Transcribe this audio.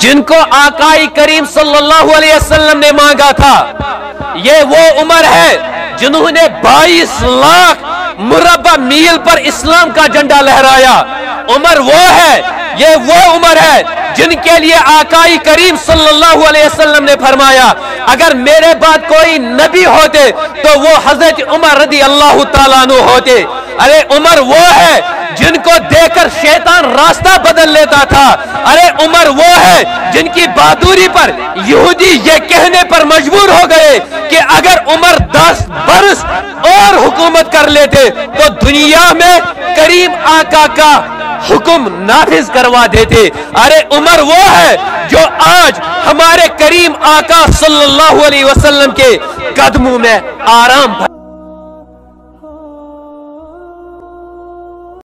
जिनको आकाई करीम सल्लल्लाहु अलैहि वसल्लम ने मांगा था। ये वो उमर है जिन्होंने 22 लाख मुरब्बा मील पर इस्लाम का झंडा लहराया। उमर वो है, ये वो उमर है जिनके लिए आकाई करीम सल्लल्लाहु अलैहि वसल्लम ने फरमाया, अगर मेरे बाद कोई नबी होते तो वो हजरत उमर रदी अल्लाह ताला अन्हु होते। अरे उमर वो है जिनको देखकर शैतान रास्ता बदल लेता था। अरे उमर वो है जिनकी बहादुरी पर यहूदी ये कहने पर मजबूर हो गए कि अगर उमर 10 बरस और हुकूमत कर लेते तो दुनिया में करीम आका का हुक्म नाफिज करवा देते। अरे उमर वो है जो आज हमारे करीम आका सल्लल्लाहु अलैहि वसल्लम के कदमों में आराम